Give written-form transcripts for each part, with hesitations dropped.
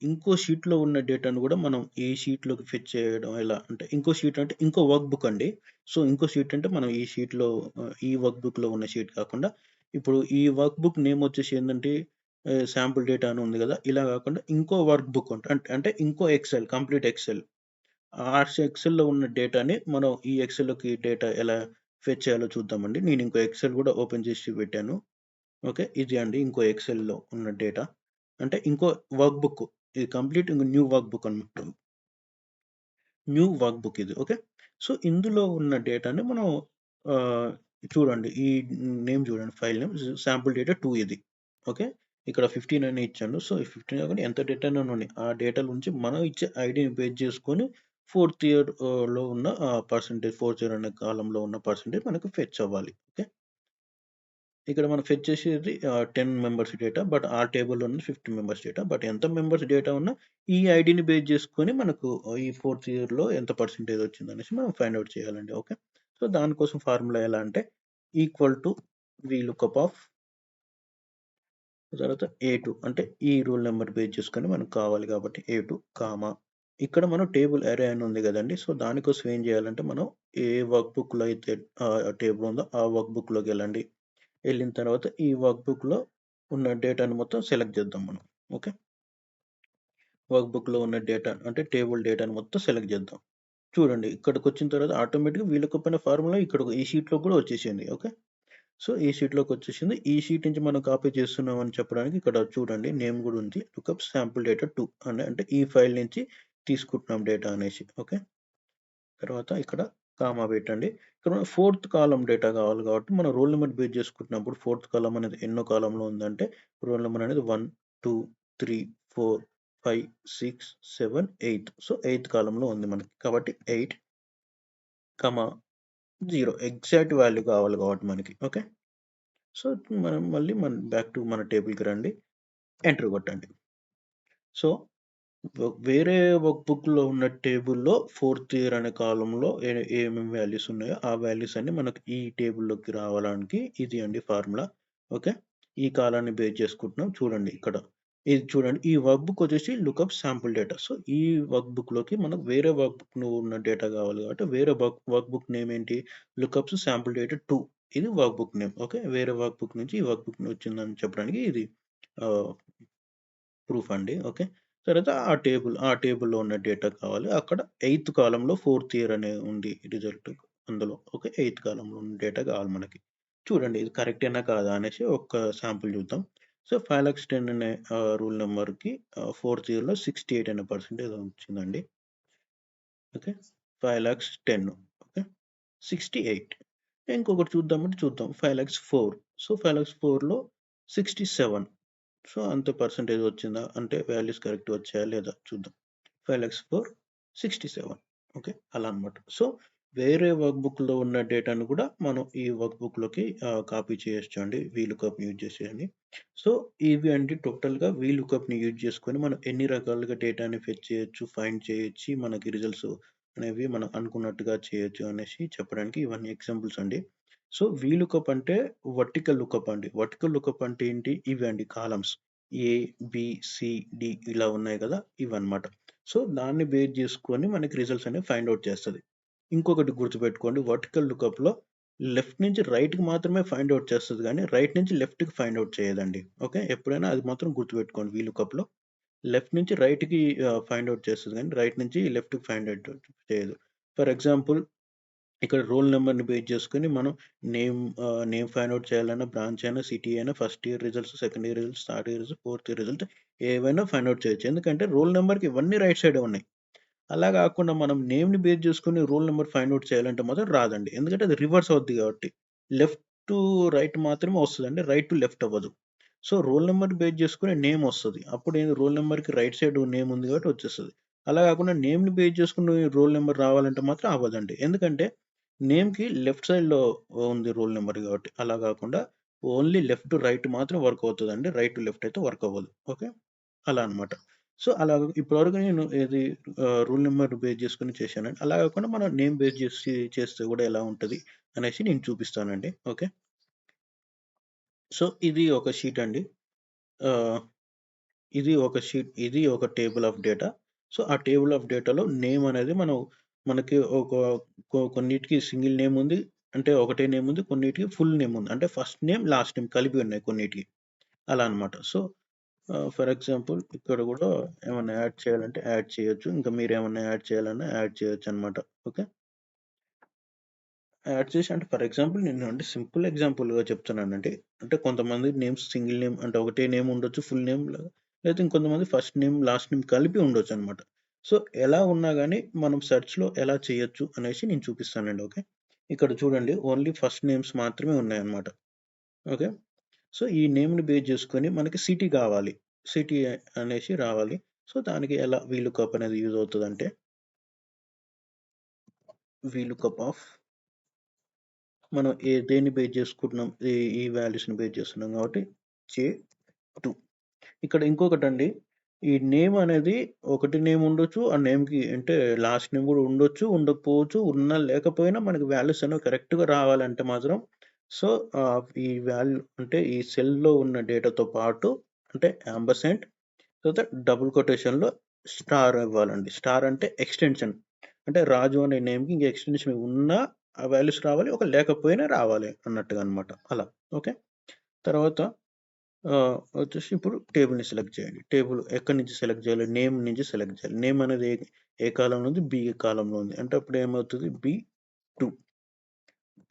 ఇంకో షీట్‌లో ఉన్న డేటాను గూడా మనం ఈ షీట్‌లోకి ఫెచ్ చేయడం ఎలా అంటే, ఇంకో షీట్ అంటే ఇంకో వర్క్ బుక్ అండి. సో, ఇంకో షీట్ అంటే మనం ఈ షీట్‌లో ఈ వర్క్ బుక్‌లో ఉన్న షీట్ కాకుండా, ఇప్పుడు ఈ వర్క్ బుక్ నేమ్ వచ్చేసి ఏందంటే శాంపుల్ డేటా అని ఉంది గదా! ఇలా గాకుండా ఇంకో వర్క్ బుక్ అంటే ఇంకో ఎక్సెల్ కంప్లీట్ ఎక్సెల్. ఎక్సెల్‌లో ఉన్న డేటాని మనం ఈ ఎక్సెల్‌లోకి డేటా ఎలా ఫెచ్ చేయాలో చూద్దామండి. నేను ఇంకో ఎక్సెల్ గూడా ఓపెన్ చేసి పెట్టాను. ఓకే. ఇది అండి ఇంకో ఎక్సెల్‌లో ఉన్న డేటా. అంటే ఇంకో వర్క్ బుక్. ఇది కంప్లీట్ ఇంక న్యూ వర్క్ బుక్ అనమాట. న్యూ వర్క్ బుక్ ఇది. ఓకే. సో, ఇందులో ఉన్న డేటాని మనం ఆహ్, చూడండి ఈ నేమ్ చూడండి ఫైల్ నేమ్ శాంపుల్ డేటా 2 ఇది. ఓకే. ఇక్కడ 15 అని ఇచ్చాను. సో, ఈ 15 కాకుండా ఎంత డేటానైనా ఉన్నయి. ఆ డేటా నుంచి మనం ఇచ్చే ఐడీని బేస్ చేసుకొని ఫోర్త్ ఇయర్ లో ఉన్న పర్సెంటేజ్ ఫోర్త్ ఇయర్ అనే కాలమ్‌లో ఉన్న పర్సెంటేజ్ మనకు ఫెచ్ అవ్వాలి. ఓకే. ఇక్కడ మనం ఫెచ్ చేసేది 10 మెంబర్స్ డేటా. బట్ ఆ టేబుల్‌లో ఉన్నది 50 మెంబర్స్ డేటా. బట్ ఎంత మెంబర్స్ డేటా ఉన్నా ఈ ఐడీని బేస్ చేసుకొని మనకు ఈ ఫోర్త్ ఇయర్‌లో ఎంత పర్సెంటేజ్ వచ్చిందనేసి మనం ఫైండ్ ఔట్ చేయాలండి. ఓకే. సో, దానికోసం ఫార్ములా ఎలా అంటే ఈక్వల్ టు వీలుకప్ ఆఫ్ తర్వాత ఏ2 అంటే ఈ రూల్ నంబర్ బేస్ చేసుకొని మనకు కావాలి కాబట్టి ఏ2 కామా ఇక్కడ మనం టేబుల్ అరే అని ఉంది కదండీ. సో, దానికోసం ఏం చేయాలంటే మనం ఏ వర్క్ బుక్‌లో అయితే టేబుల్ ఉందో ఆ వర్క్ బుక్‌లోకెళ్ళండి. ఎళ్ళిన తర్వాత ఈ వర్క్ బుక్‌లో ఉన్న డేటాను మొత్తం సెలెక్ట్ చేద్దాం మనం. ఓకే. వర్క్ బుక్‌లో ఉన్న డేటా అంటే టేబుల్ డేటాను మొత్తం సెలెక్ట్ చేద్దాం. చూడండి ఇక్కడికొచ్చిన తర్వాత ఆటోమేటిక్‌గా వీళ్ళకొప్పైన ఫార్ములా ఇక్కడ ఈ షీట్‌లో కూడా వచ్చేసింది. ఓకే. సో, ఈ షీట్‌లోకొచ్చేసింది. ఈ షీట్ నుంచి మనం కాపీ చేస్తున్నాం అని చెప్పడానికి ఇక్కడ చూడండి నేమ్ కూడా ఉంది. లుకప్ శాంపుల్ డేటా 2 అంటే ఈ ఫైల్ నుంచి తీసుకుంటున్నాం డేటా అనేసి. ఓకే. తర్వాత ఇక్కడ కామా పెట్టండి. ఇక్కడ ఫోర్త్ కాలమ్ డేటా కావాలి కాబట్టి మనం రోల్ నంబర్ బేస్ చేసుకుంటున్నప్పుడు ఫోర్త్ కాలమ్ అనేది ఎన్నో కాలమ్‌లో ఉందంటే రోల్ నంబర్ అనేది 1, 2, 3, 4, 5, 6, 7, 8. సో, ఎయిత్ కాలమ్‌లో ఉంది మనకి. కాబట్టి 8, 0 ఎగ్జాక్ట్ వాల్యూ కావాలి కాబట్టి మనకి. ఓకే. సో, మనం మళ్ళీ బ్యాక్ టు మన టేబుల్‌కి రండి. ఎంటర్ కొట్టండి. సో, వేరే వర్క్ బుక్‌లో ఉన్న టేబుల్‌లో ఫోర్త్ ఇయర్ అనే కాలమ్‌లో ఏమేమి వాల్యూస్ ఉన్నాయో, ఆ వాల్యూస్ అన్నీ మనకు ఈ టేబుల్‌లోకి రావడానికి ఇది అండి ఫార్ములా. ఓకే. ఈ కాలాన్ని బేస్ చేసుకుంటున్నాం. చూడండి ఇక్కడ. ఇది చూడండి. ఈ వర్క్ బుక్ వచ్చేసి లుకప్ శాంపుల్ డేటా. సో, ఈ వర్క్ బుక్‌లోకి మనకు వేరే వర్క్ బుక్‌లో ఉన్న డేటా కావాలి కాబట్టి వేరే వర్క్ బుక్ నేమ్ ఏంటి? లుకప్స్ శాంపుల్ డేటా 2 ఇది వర్క్ బుక్ నేమ్. ఓకే. వేరే వర్క్ బుక్ నుంచి ఈ వర్క్ బుక్ వచ్చిందని చెప్పడానికి ఇది ఆహ్ ప్రూఫ్ అండి. ఓకే. తర్వాత ఆ టేబుల్‌లో ఉన్న డేటా కావాలి. అక్కడ ఎయిత్ కాలమ్‌లో ఫోర్త్ ఇయర్ అనే ఉంది రిజల్ట్ అందులో. ఓకే. ఎయిత్ కాలమ్‌లో ఉన్న డేటా కావాలి మనకి. చూడండి ఇది కరెక్టేనా కాదా అనేసి ఒక్క శాంపుల్ చూద్దాం. సో, 5,10,000 అనే రూల్ నంబర్‌కి ఫోర్త్ ఇయర్‌లో 68 అనే పర్సెంటేజ్ వచ్చిందండి. ఓకే. 5,10,000 ఓకే. 68 ఇంకొకటి చూద్దామంటే చూద్దాం. 5,04 సో, 5,04లో 67 సో, అంత పర్సెంటేజ్ వచ్చిందా? అంటే వాల్యూస్ కరెక్ట్ వచ్చాయా లేదా చూద్దాం. 5,04, 67 ఓకే. అలా అన్నమాట. సో, వేరే వర్క్ బుక్‌లో ఉన్న డేటాను కూడా మనం ఈ వర్క్ బుక్‌లోకి కాపీ చేయొచ్చండి. వీలుకప్‌ని యూజ్ చేసేయండి. సో, ఇవి అండి టోటల్‌గా వీలుకప్‌ని యూజ్ చేసుకొని మనం ఎన్ని రకాలుగా డేటాని ఫెచ్ చేయొచ్చు, ఫైండ్ చేయొచ్చు, మనకి రిజల్ట్స్ అనేవి మనం అనుకున్నట్టుగా చేయొచ్చు అనేసి చెప్పడానికి ఇవన్నీ ఎగ్జాంపుల్స్ అండి. సో, వీలుకప్ అంటే వర్టికల్ లుకప్ అండి. వర్టికల్ లుకప్ అంటే ఏంటి? ఇవి అండి కాలమ్స్. ఏ, బి, సి, డి ఇలా ఉన్నాయి కదా! ఇవన్నమాట. సో, దాన్ని బేస్ చేసుకొని మనకి రిజల్ట్స్ అనేవి ఫైండ్ ఔట్ చేస్తది. ఇంకొకటి గుర్తుపెట్టుకోండి వర్టికల్ లుకప్‌లో లెఫ్ట్ నుంచి రైట్‌కి మాత్రమే ఫైండ్ ఔట్ చేస్తది గానీ, రైట్ నుంచి లెఫ్ట్‌కి ఫైండ్ ఔట్ చేయదండి. ఓకే. ఎప్పుడైనా అది మాత్రం గుర్తుపెట్టుకోండి వీలుకప్‌లో. లెఫ్ట్ నుంచి రైట్‌కి ఫైండ్ ఔట్ చేస్తది గానీ, రైట్ నుంచి లెఫ్ట్‌కి ఫైండ్ ఔట్ చేయదు. ఫర్ ఎగ్జాంపుల్ ఇక్కడ రోల్ నంబర్‌ని బేస్ చేసుకొని మనం నేమ్ ఫైండ్ ఔట్ చేయాలన్నా, బ్రాంచ్ అయినా, సిటీ అయినా, first year results, second year results, third year results, fourth year result ఏవైనా ఫైండ్ ఔట్ చేయొచ్చు. ఎందుకంటే రోల్ నంబర్‌కి ఇవన్నీ రైట్ సైడే ఉన్నాయి. అలా గాకుండా మనం నేమ్‌ని బేస్ చేసుకొని రోల్ నంబర్ ఫైండ్ ఔట్ చేయాలంటే మాత్రం రాదండి. ఎందుకంటే అది రివర్స్ అవుద్ది కాబట్టి. లెఫ్ట్ టు రైట్ మాత్రమే వస్తదండి. రైట్ టు లెఫ్ట్ అవ్వదు. సో, రోల్ నంబర్ బేస్ చేసుకొని నేమ్ వస్తది. అప్పుడేంది రోల్ నంబర్‌కి రైట్ సైడ్ నేమ్ ఉంది కాబట్టి వచ్చేస్తది. అలా కాకుండా నేమ్‌ని బేస్ చేసుకొని రోల్ నంబర్ రావాలంటే మాత్రం అవ్వదండి. ఎందుకంటే నేమ్‌కి లెఫ్ట్ సైడ్‌లో ఉంది రోల్ నంబర్ కాబట్టి. అలా కాకుండా ఓన్లీ లెఫ్ట్ టు రైట్ మాత్రం వర్క్ అవుతదండి. రైట్ టు లెఫ్ట్ అయితే వర్క్ అవ్వదు. ఓకే. అలా అన్నమాట. సో, అలాగ ఇప్పటివరకు నేను ఏది రూల్ నంబర్ బేస్ చేసుకొని చేశానండి. అలా కాకుండా మనం నేమ్ బేస్ చేసి చేస్తే కూడా ఎలా ఉంటది అనేసి నేను చూపిస్తానండి. ఓకే. సో, ఇది ఒక షీట్ అండి. ఆహ్ ఇది ఒక షీట్, ఇది ఒక టేబుల్ ఆఫ్ డేటా. సో, ఆ టేబుల్ ఆఫ్ డేటాలో నేమ్ అనేది మనకి కొన్నిటికి సింగిల్ నేమ్ ఉంది. అంటే ఒకటే నేమ్ ఉంది. కొన్నిటికి ఫుల్ నేమ్ ఉంది. అంటే ఫస్ట్ నేమ్, లాస్ట్ నేమ్ కలిపి ఉన్నాయి కొన్నిటికి. అలా అన్నమాట. సో, ఫర్ ఎగ్జాంపుల్ ఇక్కడ గూడా ఏమన్నా యాడ్ చేయాలంటే యాడ్ చేయొచ్చు. ఇంకా మీరేమన్నా యాడ్ చేయాలన్నా యాడ్ చేయొచ్చన్నమాట. ఓకే. యాడ్ చేసి అంటే ఫర్ ఎగ్జాంపుల్ నేను అంటే సింపుల్ ఎగ్జాంపుల్‌గా చెప్తున్నానండి. అంటే కొంతమంది నేమ్స్ సింగిల్ నేమ్ అంటే ఒకటే నేమ్ ఉండొచ్చు. ఫుల్ నేమ్ లేతే ఇంకొంతమంది ఫస్ట్ నేమ్, లాస్ట్ నేమ్ కలిపి ఉండొచ్చనమాట. సో, ఎలా ఉన్నా గాని మనం సెర్చ్‌లో ఎలా చేయొచ్చు అనేసి నేను చూపిస్తానండి. ఓకే. ఇక్కడ చూడండి ఓన్లీ ఫస్ట్ నేమ్స్ మాత్రమే ఉన్నాయన్నమాట. ఓకే. సో, ఈ నేమ్‌ని బేస్ చేసుకొని మనకి సిటీ కావాలి. సిటీ అనేసి రావాలి. సో, దానికి ఎలా వీలుకప్ అనేది యూజ్ అవుతదంటే వీలుకప్ ఆఫ్ మనం దేన్ని బేస్ చేసుకుంటున్నాం? ఈ వాల్యూస్‌ని బేస్ చేస్తున్నాం కాబట్టి J2. ఇక్కడ ఇంకొకటండి. ఈ నేమ్ అనేది ఒకటి నేమ్ ఉండొచ్చు. ఆ నేమ్‌కి అంటే లాస్ట్ నేమ్ గూడా ఉండొచ్చు, ఉండకపోవచ్చు. ఉన్నా లేకపోయినా మనకి వాల్యూస్ అనేవి కరెక్ట్‌గా రావాలంటే మాత్రం సో, ఈ వాల్యూ అంటే ఈ సెల్‌లో ఉన్న డేటాతో పాటు అంటే యాంపర్సండ్ తర్వాత డబుల్ కొటేషన్‌లో స్టార్ ఇవ్వాలండి. స్టార్ అంటే ఎక్స్‌టెన్షన్. అంటే రాజు అనే నేమ్‌కి ఇంక ఎక్స్‌టెన్షన్ ఉన్నా ఆ వాల్యూస్ రావాలి. లేకపోయినా రావాలి అన్నట్టుగా అన్నమాట. అలా. ఓకే. తర్వాత వచ్చేసి ఇప్పుడు టేబుల్‌ని సెలెక్ట్ చేయండి. టేబుల్ ఎక్కడి నుంచి సెలెక్ట్ చేయాలి? నేమ్ నుంచి సెలెక్ట్ చేయాలి. నేమ్ అనేది ఏ కాలమ్‌లో ఉంది? బి కాలమ్‌లో ఉంది. అంటే అప్పుడు ఏమవుతది? బి2.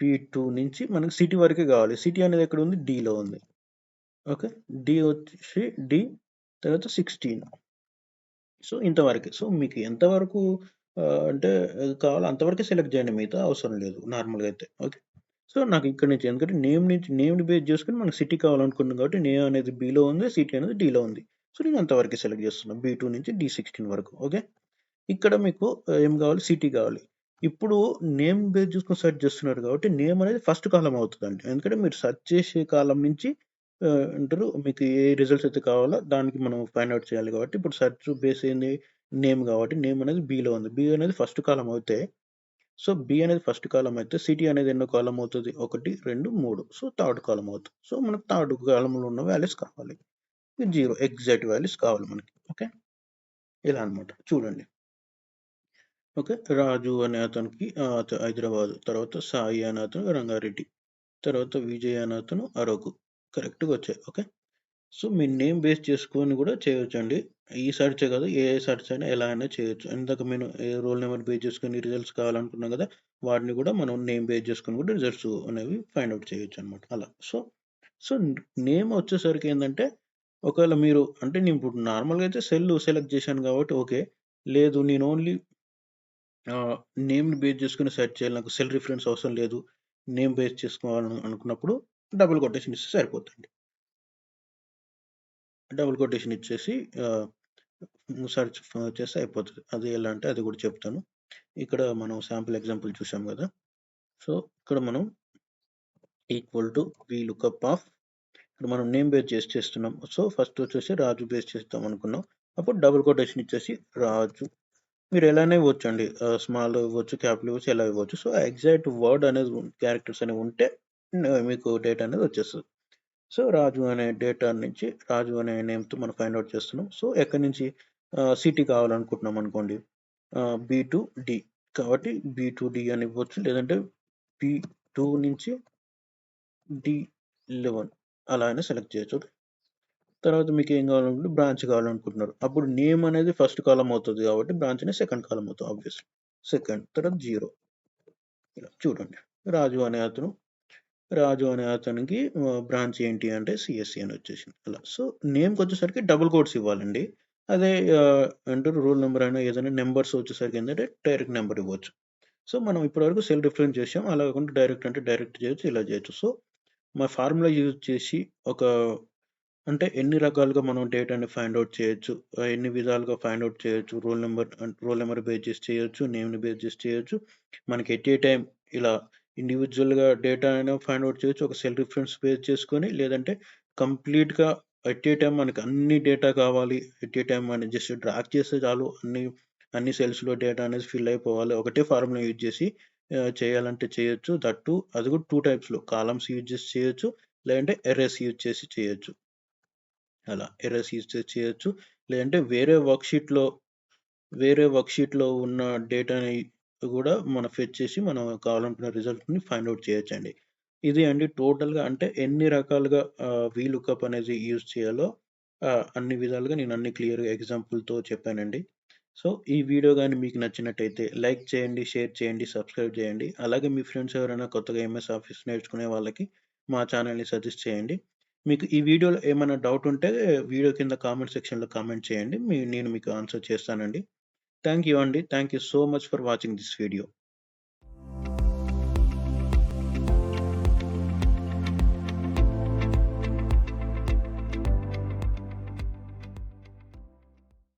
బి2 నుంచి మనకి సిటీ వరకే కావాలి. సిటీ అనేది ఎక్కడ ఉంది? డిలో ఉంది. ఓకే. డి వచ్చేసి డి తర్వాత 16. సో, ఇంతవరకే. సో, మీకు ఎంతవరకు అంటే కావాలో అంతవరకే సెలెక్ట్ చేయండి. మిగతా అవసరం లేదు నార్మల్‌గా అయితే. ఓకే. సో, నాకు ఇక్కడి నుంచి ఎందుకంటే నేమ్‌ని బేస్ చేసుకొని మనకు సిటీ కావాలనుకున్నాం కాబట్టి నేమ్ అనేది బిలో ఉంది. సిటీ అనేది డిలో ఉంది. సో, నేను అంతవరకే సెలెక్ట్ చేస్తున్నా. బి2 నుంచి డి16 వరకు. ఓకే. ఇక్కడ మీకు ఏం కావాలి? సిటీ కావాలి. ఇప్పుడు నేమ్ బేస్ చేసుకొని సెర్చ్ చేస్తున్నారు కాబట్టి నేమ్ అనేది ఫస్ట్ కాలమ్ అవుతదండి. ఎందుకంటే మీరు సెర్చ్ చేసే కాలమ్ నుంచి అంటారు మీకు ఏ రిజల్ట్స్ అయితే కావాలో దానికి మనం ఫైండ్ ఔట్ చేయాలి కాబట్టి ఇప్పుడు సెర్చ్ బేస్ ఏంది? నేమ్ కాబట్టి నేమ్ అనేది బిలో ఉంది. బి అనేది ఫస్ట్ కాలమ్ అవుతే సో, బి అనేది ఫస్ట్ కాలమ్ అయితే సిటీ అనేది ఎన్నో కాలమ్ అవుతది? 1, 2, 3. సో, థర్డ్ కాలమ్ అవుతది. సో, మనకు థర్డ్ కాలమ్‌లో ఉన్న వాల్యూస్ కావాలి. 0 ఎగ్జాక్ట్ వాల్యూస్ కావాలి మనకి. ఓకే. ఇలా అన్నమాట. చూడండి. ఓకే. రాజు అనే అతనికి హైదరాబాద్. తర్వాత సాయి అనే అతను రంగారెడ్డి. తర్వాత విజయ్ అనే అతను అరకు. కరెక్ట్‌గా వచ్చాయి. ఓకే. సో, మీ నేమ్ బేస్ చేసుకొని గూడా చేయొచ్చండి. ఈ సెర్చే కాదు ఏ సెర్చ్ అయినా ఎలా అయినా చేయొచ్చు. ఇందాక నేను రోల్ నంబర్ బేస్ చేసుకొని రిజల్ట్స్ కావాలనుకున్నాం గదా! వాటిని గూడా మనం నేమ్ బేస్ చేసుకొని గూడా రిజల్ట్స్ అనేవి ఫైండ్ ఔట్ చేయొచ్చనమాట అలా. సో, నేమ్ వచ్చేసరికి ఏందంటే, ఒకవేళ మీరు అంటే నేను ఇప్పుడు నార్మల్‌గా అయితే సెలెక్ట్ చేశాను కాబట్టి ఓకే. లేదు నేను ఓన్లీ నేమ్‌ని బేస్ చేసుకొని సెర్చ్ చేయాలి. నాకు సెల్ రిఫరెన్స్ అవసరం లేదు. నేమ్ బేస్ చేసుకోవాలని అనుకున్నప్పుడు డబుల్ కొటేషన్ ఇస్తే సరిపోద్దండి. డబుల్ కొటేషన్ ఇచ్చేసి సెర్చ్ చేస్తే అయిపోతది. అది ఎలా అంటే అది కూడా చెప్తాను. ఇక్కడ మనం శాంపుల్ ఎగ్జాంపుల్ చూసాం గదా! సో, ఇక్కడ మనం ఈక్వల్ టు వీలుకప్ ఆఫ్ ఇక్కడ మనం నేమ్ బేస్ చేసి చేస్తున్నాం. సో, ఫస్ట్ వచ్చేసి రాజు బేస్ చేద్దాం అనుకున్నాం. అప్పుడు డబుల్ కొటేషన్ ఇచ్చేసి రాజు మీరు ఎలానే ఇవ్వొచ్చండి. స్మాల్ ఇవ్వచ్చు, క్యాపిటల్ ఇవ్వచ్చు, ఎలా ఇవ్వచ్చు. సో, ఎగ్జాక్ట్ వర్డ్ అనేది క్యారెక్టర్స్ అనేవి ఉంటే మీకు డేటా అనేది వచ్చేస్తది. సో, రాజు అనే నేమ్‌తో మనం ఫైండ్ ఔట్ చేస్తున్నాం. సో, ఎక్కడి నుంచి సిటీ కావాలనుకుంటున్నాం అనుకోండి. బి2డి కాబట్టి బి2డి అని ఇవ్వచ్చు. లేదంటే బి2 నుంచి డి11 అలా అయినా సెలెక్ట్ చేయొచ్చు. ఓకే. తర్వాత మీకేం కావాలనుకుంటే బ్రాంచ్ కావాలనుకుంటున్నారు. అప్పుడు నేమ్ అనేది ఫస్ట్ కాలమ్ అవుతది కాబట్టి బ్రాంచ్ అనేది సెకండ్ కాలమ్ అవుతది ఆబ్వియస్‌లీ. సెకండ్ తర్వాత 0 ఇలా చూడండి. రాజు అనే అతను రాజు అనే అతనికి బ్రాంచ్ ఏంటి అంటే సీఎస్‌సి అని వచ్చేసింది. అలా. సో, నేమ్‌కొచ్చేసరికి డబుల్ కోట్స్ ఇవ్వాలండి. అదే అంటే రోల్ నంబర్ అయినా ఏదైనా నంబర్స్ వచ్చేసరికి ఏంటంటే డైరెక్ట్ నంబర్ ఇవ్వచ్చు. సో, మనం ఇప్పటివరకు సెల్ రిఫరెన్స్ చేసాం. అలా కాకుండా డైరెక్ట్ అంటే డైరెక్ట్ చేయొచ్చు. ఇలా చేయొచ్చు. సో, మా ఫార్ములా యూజ్ చేసి ఒక అంటే ఎన్ని రకాలుగా మనం డేటాని ఫైండ్ ఔట్ చేయొచ్చు. ఎన్ని విధాలుగా ఫైండ్ ఔట్ చేయొచ్చు. రోల్ నంబర్ బేస్ చేసి చేయొచ్చు. నేమ్‌ని బేస్ చేసి చేయొచ్చు. మనకి ఎట్ ఏ టైమ్ ఇలా ఇండివిడ్యువల్‌గా డేటా అయినా ఫైండ్ ఔట్ చేయొచ్చు. ఒక సెల్ రిఫరెన్స్ బేస్ చేసుకొని లేదంటే కంప్లీట్‌గా ఎట్ ఏ టైమ్ మనకు అన్ని డేటా కావాలి. ఎట్ ఏ టైమ్ మనం జస్ట్ డ్రాగ్ చేస్తే చాలు అన్ని సెల్స్‌లో డేటా అనేది ఫిల్ అయిపోవాలి. ఒకటే ఫార్ములా యూజ్ చేసి చేయాలంటే చేయొచ్చు. దట్ టూ అది కూడా 2 టైప్స్‌లో కాలమ్స్ యూజ్ చేసి చేయొచ్చు. లేదంటే అర్రేస్ యూజ్ చేసి చేయొచ్చు. అలా ఎర్రర్స్ యూజ్ చేసి చేయొచ్చు. లేదంటే వేరే వర్క్‌షీట్‌లో ఉన్న డేటాని గూడా మనం ఫెచ్ చేసి మనం కావాలనుకున్న రిజల్ట్‌ని ఫైండ్ ఔట్ చేయొచ్చండి. ఇది అండి టోటల్‌గా అంటే ఎన్ని రకాలుగా వీలుకప్ అనేది యూజ్ చేయాలో అన్ని విధాలుగా నేను అన్ని క్లియర్‌గా ఎగ్జాంపుల్‌తో చెప్పానండి. సో, ఈ వీడియో గాని మీకు నచ్చినట్టయితే లైక్ చేయండి, షేర్ చేయండి, సబ్స్క్రైబ్ చేయండి. అలాగే మీ ఫ్రెండ్స్ ఎవరైనా కొత్తగా ఎంఎస్ ఆఫీస్ నేర్చుకునే వాళ్ళకి మా ఛానెల్‌ని సజెస్ట్ చేయండి. మీకు ఈ వీడియోలో ఏమైనా డౌట్ ఉంటే వీడియో కింద కామెంట్ సెక్షన్‌లో కామెంట్ చేయండి. నేను మీకు ఆన్సర్ చేస్తానండి. Thank you, Andy. Thank you so much for watching this video.